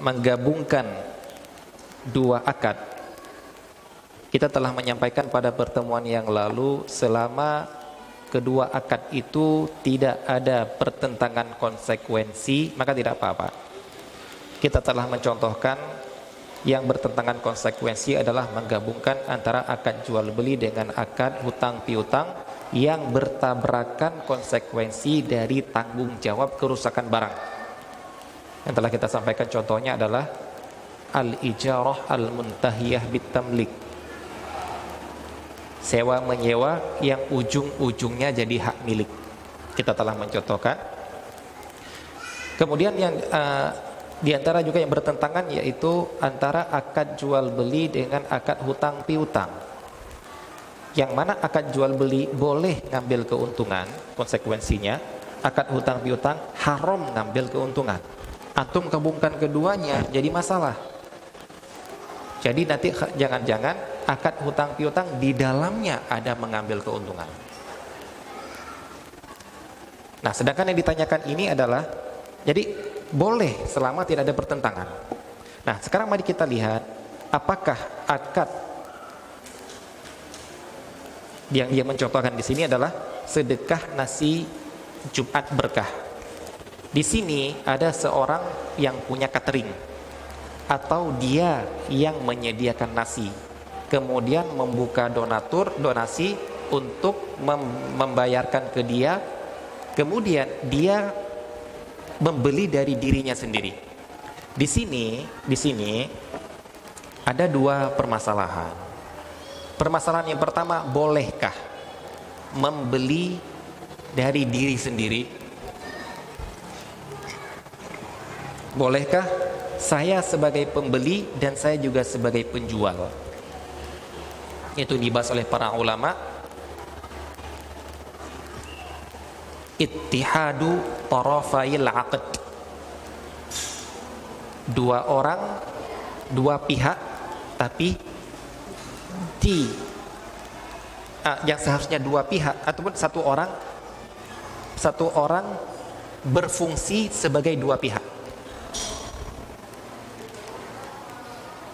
menggabungkan dua akad. Kita telah menyampaikan pada pertemuan yang lalu, selama kedua akad itu tidak ada pertentangan konsekuensi, maka tidak apa-apa. Kita telah mencontohkan yang bertentangan konsekuensi adalah menggabungkan antara akad jual beli dengan akad hutang piutang yang bertabrakan konsekuensi dari tanggung jawab kerusakan barang. Yang telah kita sampaikan contohnya adalah al-ijarah al-muntahiyah bitamlik, sewa menyewa yang ujung-ujungnya jadi hak milik. Kita telah mencontohkan. Kemudian yang di antara juga yang bertentangan yaitu antara akad jual beli dengan akad hutang piutang. Yang mana akad jual beli boleh ngambil keuntungan, konsekuensinya akad hutang piutang haram ngambil keuntungan. Antum gabungkan keduanya jadi masalah. Jadi nanti jangan-jangan akad hutang piutang di dalamnya ada mengambil keuntungan. Nah, sedangkan yang ditanyakan ini adalah, jadi boleh selama tidak ada pertentangan. Nah, sekarang mari kita lihat apakah akad yang dia mencontohkan di sini adalah sedekah nasi Jumat berkah. Di sini ada seorang yang punya catering atau dia yang menyediakan nasi, kemudian membuka donasi untuk membayarkan ke dia, kemudian dia membeli dari dirinya sendiri. Di sini ada dua permasalahan. Permasalahan yang pertama, bolehkah membeli dari diri sendiri? Bolehkah saya sebagai pembeli dan saya juga sebagai penjual? Itu dibahas oleh para ulama. Ittihadu tarafayil aqd, dua orang, dua pihak, tapi yang seharusnya dua pihak ataupun satu orang berfungsi sebagai dua pihak.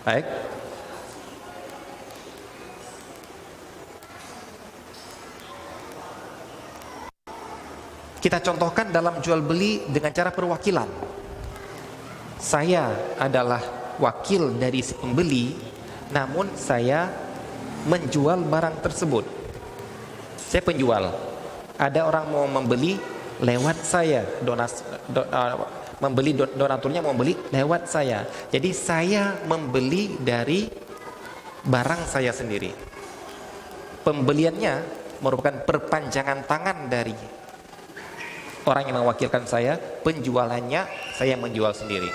Baik. Kita contohkan dalam jual beli dengan cara perwakilan. Saya adalah wakil dari si pembeli, namun saya menjual barang tersebut. Saya penjual. Ada orang mau membeli lewat saya, donaturnya mau membeli lewat saya. Jadi saya membeli dari barang saya sendiri. Pembeliannya merupakan perpanjangan tangan dari orang yang mewakilkan saya, penjualannya saya menjual sendiri.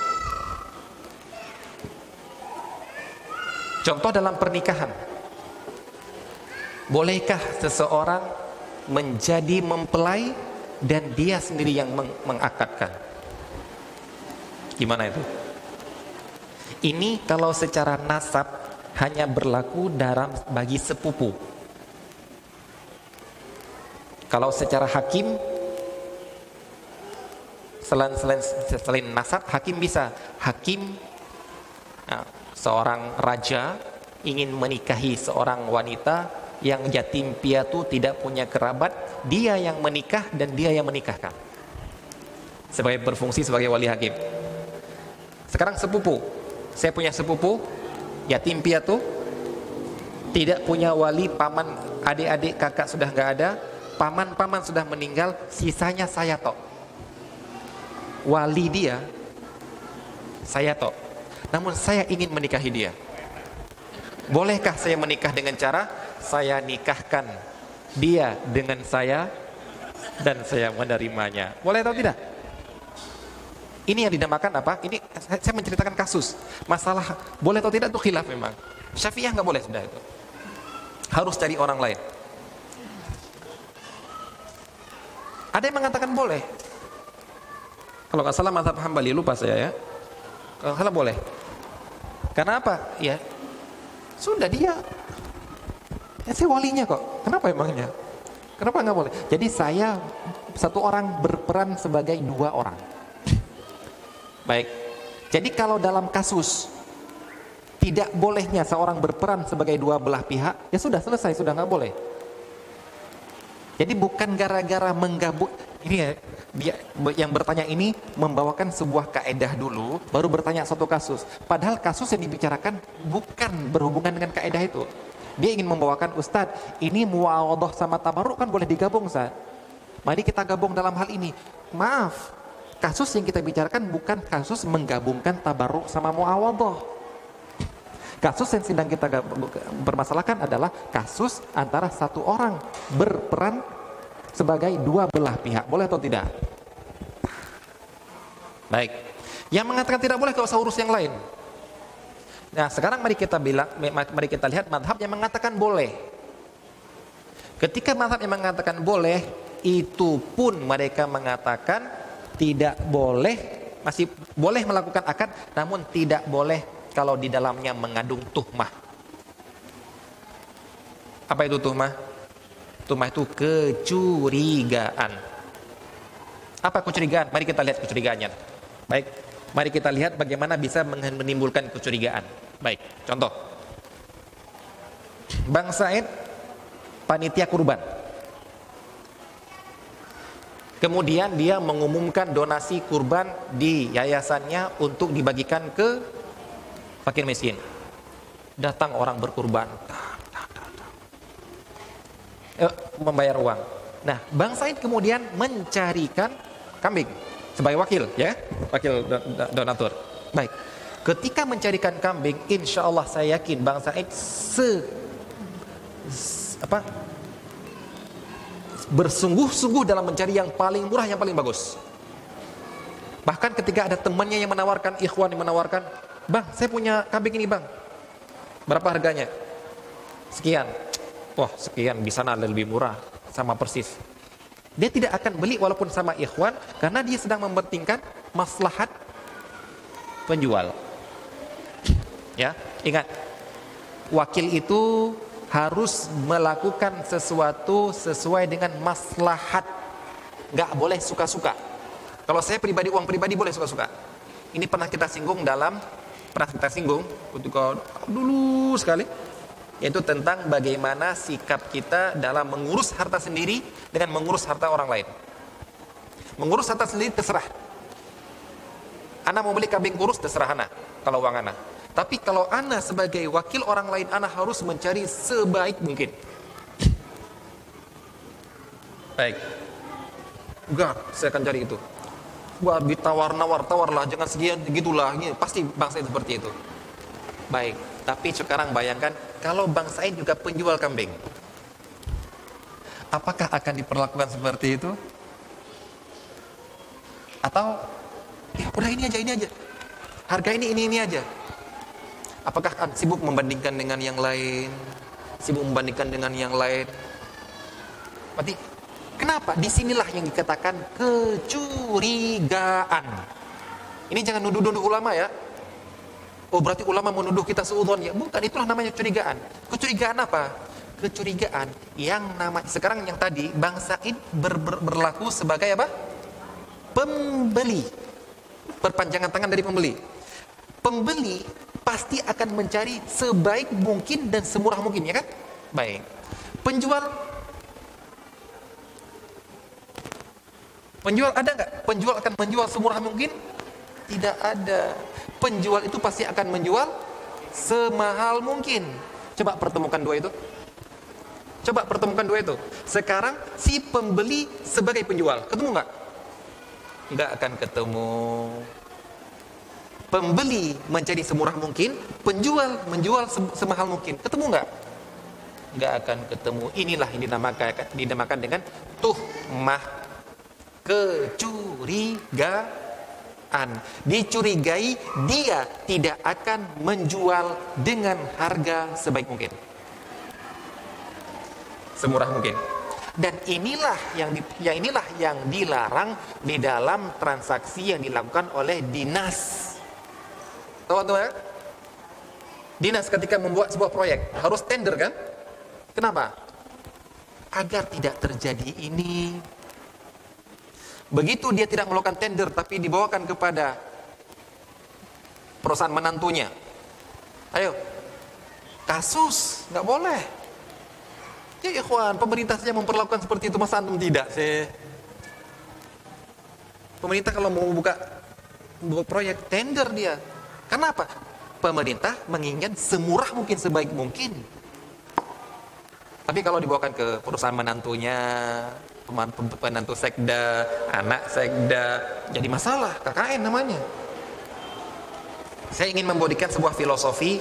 Contoh dalam pernikahan, bolehkah seseorang menjadi mempelai dan dia sendiri yang mengakadkan? Gimana itu? Ini kalau secara nasab hanya berlaku bagi sepupu. Kalau secara hakim, selain nasab, hakim bisa. Hakim, seorang raja ingin menikahi seorang wanita yang yatim piatu, tidak punya kerabat, dia yang menikah dan dia yang menikahkan, sebagai berfungsi sebagai wali hakim. Sekarang sepupu, saya punya sepupu yatim piatu, tidak punya wali, paman, adik-adik, kakak sudah nggak ada, paman sudah meninggal, sisanya saya tok. Wali dia saya tok, namun saya ingin menikahi dia. Bolehkah saya menikah dengan cara saya nikahkan dia dengan saya dan saya menerimanya? Boleh atau tidak? Ini yang dinamakan apa? Ini saya menceritakan kasus. Masalah boleh atau tidak itu khilaf memang. Syafi'iyah nggak boleh sudah itu. Harus cari orang lain. Ada yang mengatakan boleh. Kalau nggak salah mazhab Hambali, lupa saya ya. Kalau salah boleh. Karena apa? Ya, sudah dia. Ya, saya walinya kok. Kenapa emangnya? Kenapa nggak boleh? Jadi saya satu orang berperan sebagai dua orang. Baik. Jadi kalau dalam kasus tidak bolehnya seorang berperan sebagai dua belah pihak, ya sudah selesai, sudah nggak boleh. Jadi bukan gara-gara menggabung, ini ya, dia yang bertanya ini membawakan sebuah kaedah dulu, baru bertanya satu kasus. Padahal kasus yang dibicarakan bukan berhubungan dengan kaedah itu. Dia ingin membawakan, Ustadz, ini muawadhah sama tabarruk kan boleh digabung, Ustadz. Mari kita gabung dalam hal ini. Maaf, kasus yang kita bicarakan bukan kasus menggabungkan tabarruk sama muawadhah. Kasus yang sedang kita permasalahkan adalah kasus antara satu orang berperan sebagai dua belah pihak. Boleh atau tidak? Baik. Yang mengatakan tidak boleh, gak usah urus yang lain. Nah, sekarang mari kita lihat mazhab yang mengatakan boleh. Ketika mazhab yang mengatakan boleh, itu pun mereka mengatakan tidak boleh, masih boleh melakukan akad, namun tidak boleh kalau di dalamnya mengandung tuhmah. Apa itu tuhmah? Tuhmah itu kecurigaan. Apa kecurigaan? Mari kita lihat kecurigaannya. Baik, mari kita lihat bagaimana bisa menimbulkan kecurigaan. Baik, contoh. Bang Said panitia kurban. Kemudian dia mengumumkan donasi kurban di yayasannya untuk dibagikan ke fakir miskin. Datang orang berkurban, membayar uang. Nah, Bang Said kemudian mencarikan kambing sebagai wakil, ya, wakil donatur. Baik, ketika mencarikan kambing, insya Allah saya yakin Bang Said bersungguh-sungguh dalam mencari yang paling murah, yang paling bagus. Bahkan ketika ada temannya yang menawarkan, ikhwan yang menawarkan, Bang, saya punya kambing ini, Bang. Berapa harganya? Sekian. Wah, sekian, bisa lebih murah, sama persis. Dia tidak akan beli walaupun sama ikhwan, karena dia sedang mementingkan maslahat penjual. Ya, ingat, wakil itu harus melakukan sesuatu sesuai dengan maslahat. Nggak boleh suka-suka. Kalau saya pribadi, uang pribadi boleh suka-suka. Ini pernah kita singgung dulu sekali, yaitu tentang bagaimana sikap kita dalam mengurus harta sendiri dengan mengurus harta orang lain. Mengurus harta sendiri terserah. Ana mau beli kambing kurus, terserah ana kalau uang ana. Tapi kalau ana sebagai wakil orang lain, ana harus mencari sebaik mungkin. Baik. Enggak, saya akan cari itu. Wah, tawar-nawar-tawarlah, jangan segitu gitulah. Pasti Bang Said seperti itu. Baik, tapi sekarang bayangkan kalau Bang Said juga penjual kambing. Apakah akan diperlakukan seperti itu? Atau ya udah ini aja. Harga ini aja. Apakah akan sibuk membandingkan dengan yang lain? Berarti kenapa? Disinilah yang dikatakan kecurigaan. Ini jangan nuduh-nuduh ulama ya. Oh, berarti ulama menuduh kita suudzon ya? Bukan, itulah namanya kecurigaan. Kecurigaan apa? Kecurigaan yang sekarang yang tadi Bang Said berlaku sebagai apa? Pembeli. Perpanjangan tangan dari pembeli. Pembeli pasti akan mencari sebaik mungkin dan semurah mungkin, ya kan? Baik. Penjual ada nggak? Penjual akan menjual semurah mungkin? Tidak ada. Penjual itu pasti akan menjual semahal mungkin. Coba pertemukan dua itu. Sekarang si pembeli sebagai penjual, ketemu nggak? Nggak akan ketemu. Pembeli mencari semurah mungkin, penjual menjual semahal mungkin, ketemu nggak? Nggak akan ketemu. Inilah yang dinamakan dengan tuhmah, kecurigaan. Dicurigai dia tidak akan menjual dengan harga sebaik mungkin, semurah mungkin. Dan inilah yang dilarang di dalam transaksi yang dilakukan oleh dinas. Teman-teman, dinas ketika membuat sebuah proyek harus tender kan? Kenapa? Agar tidak terjadi ini. Begitu dia tidak melakukan tender tapi dibawakan kepada perusahaan menantunya. Ayo, kasus, nggak boleh. Ya ikhwan, pemerintah saja memperlakukan seperti itu, masa antum tidak sih? Pemerintah kalau mau buka proyek, tender dia. Kenapa? Pemerintah menginginkan semurah mungkin, sebaik mungkin. Tapi kalau dibawakan ke perusahaan menantunya, penantu sekda, anak sekda, jadi masalah, KKN namanya. Saya ingin memberikan sebuah filosofi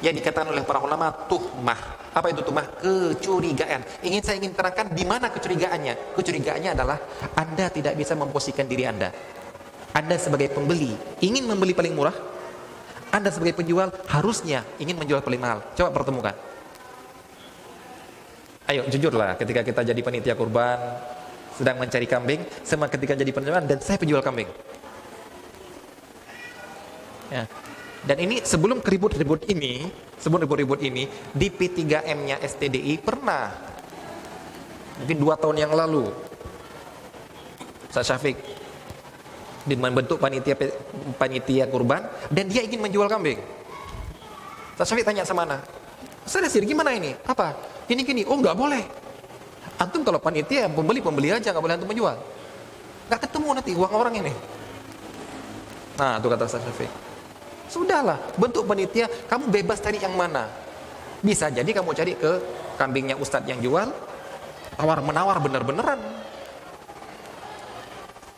yang dikatakan oleh para ulama, tuhmah. Apa itu tuhmah? Kecurigaan. Saya ingin terangkan di mana kecurigaannya. Kecurigaannya adalah Anda tidak bisa memposisikan diri Anda. Anda sebagai pembeli ingin membeli paling murah, Anda sebagai penjual harusnya ingin menjual paling mahal. Coba pertemukan. Ayo jujurlah, ketika kita jadi panitia kurban, sedang mencari kambing, sama ketika jadi penjual dan saya penjual kambing. Ya. Dan ini sebelum ribut-ribut ini di P3M-nya STDI pernah, mungkin 2 tahun yang lalu, Ustaz Syafiq membentuk panitia kurban dan dia ingin menjual kambing. Ustaz Syafiq tanya sama anak, Ustaz Nasir gimana ini? Apa? Gini, oh nggak boleh. Antum kalau panitia pembeli aja, nggak boleh antum menjual. Nggak ketemu nanti uang orang ini. Nah, itu kata Ustaz Syafiq. Sudahlah, bentuk panitia, kamu bebas cari yang mana. Bisa jadi kamu cari ke kambingnya ustadz yang jual, tawar-menawar bener-beneran.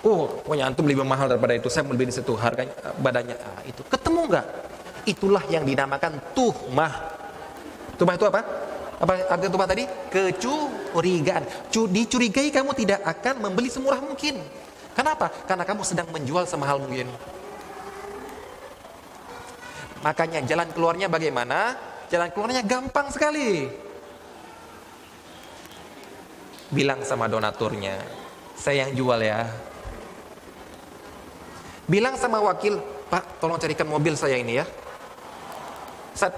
Oh, pokoknya antum lebih mahal daripada itu, saya lebih di situ harganya, badannya. Itu ketemu nggak? Itulah yang dinamakan tuhmah. Tuhmah itu apa? Apa arti tuhmah tadi? Kecurigaan. Dicurigai kamu tidak akan membeli semurah mungkin. Kenapa? Karena kamu sedang menjual semahal mungkin. Makanya jalan keluarnya bagaimana? Jalan keluarnya gampang sekali. Bilang sama donaturnya, saya yang jual ya. Bilang sama wakil, Pak, tolong carikan mobil saya ini ya. Ustaz,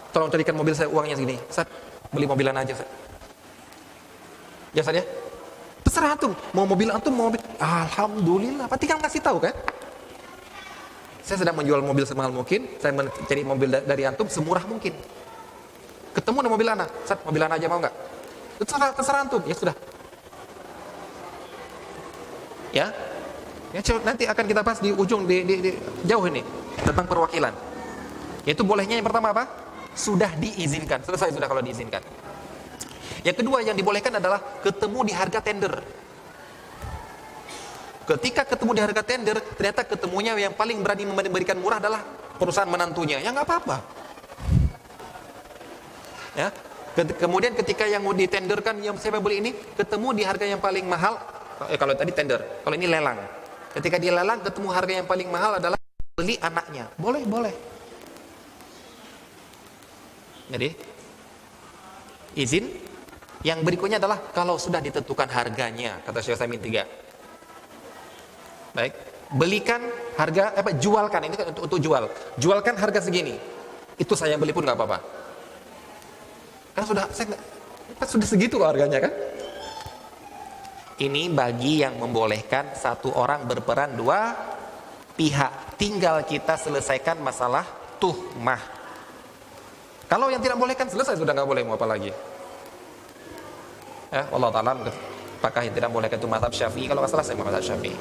tolong carikan mobil saya, uangnya segini. Ustaz, beli mobilan aja, Ustaz. Ya, Ustaz ya. Terserah antum, mau mobil antum, mau mobil. Alhamdulillah, Pak tinggal kasih tahu kan? Saya sedang menjual mobil semahal mungkin, saya mencari mobil dari antum semurah mungkin. Ketemu dengan mobil anak, Ustaz, mobil anak aja mau nggak? Terserah antum, ya sudah. Ya, nanti akan kita bahas di ujung di jauh ini tentang perwakilan. Yaitu bolehnya yang pertama apa? Sudah diizinkan, selesai sudah kalau diizinkan. Yang kedua yang dibolehkan adalah ketemu di harga tender. Ketika ketemu di harga tender, ternyata ketemunya yang paling berani memberikan murah adalah perusahaan menantunya. Ya nggak apa-apa. Ya. Kemudian ketika yang mau ditenderkan yang saya beli ini ketemu di harga yang paling mahal. Kalau tadi tender, kalau ini lelang. Ketika dia lelang ketemu harga yang paling mahal adalah beli anaknya. Boleh. Jadi izin. Yang berikutnya adalah kalau sudah ditentukan harganya, kata Syekh Utsaimin 3. Baik, belikan harga jualkan, ini kan untuk jual. Jualkan harga segini. Itu saya beli pun nggak apa-apa. Kan sudah segitu harganya kan? Ini bagi yang membolehkan satu orang berperan dua pihak. Tinggal kita selesaikan masalah tuhmah. Kalau yang tidak bolehkan selesai, sudah nggak boleh mau apa lagi. Ya, Allah Ta'ala, apakah yang tidak bolehkan itu mazhab Syafi'i? Kalau nggak salah saya mazhab Syafi'i.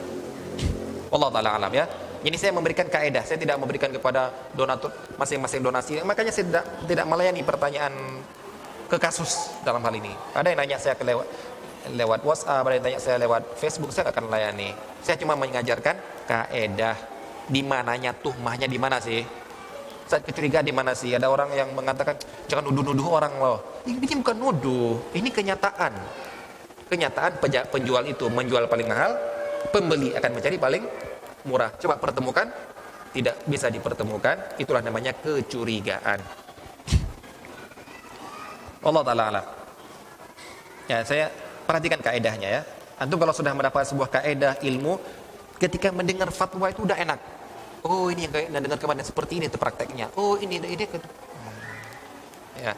Allah Ta'ala alam ya. Ini saya memberikan kaedah, saya tidak memberikan kepada donatur masing-masing donasi. Makanya saya tidak melayani pertanyaan ke kasus dalam hal ini. Ada yang nanya saya lewat WhatsApp, ada yang tanya saya lewat Facebook, saya akan layani. Saya cuma mengajarkan kaedah. Di mananya tuhmahnya di mana sih? Saat kecurigaan di mana sih? Ada orang yang mengatakan jangan nuduh-nuduh orang loh. Ini bukan nuduh, ini kenyataan. Kenyataan penjual itu menjual paling mahal, pembeli akan mencari paling murah. Coba pertemukan, tidak bisa dipertemukan, itulah namanya kecurigaan. Allah Ta'ala alam. Ya, saya perhatikan kaedahnya ya. Antum kalau sudah mendapat sebuah kaedah ilmu, ketika mendengar fatwa itu udah enak. Oh, ini yang dengar kemarin seperti ini itu prakteknya. Oh, ini. Ya.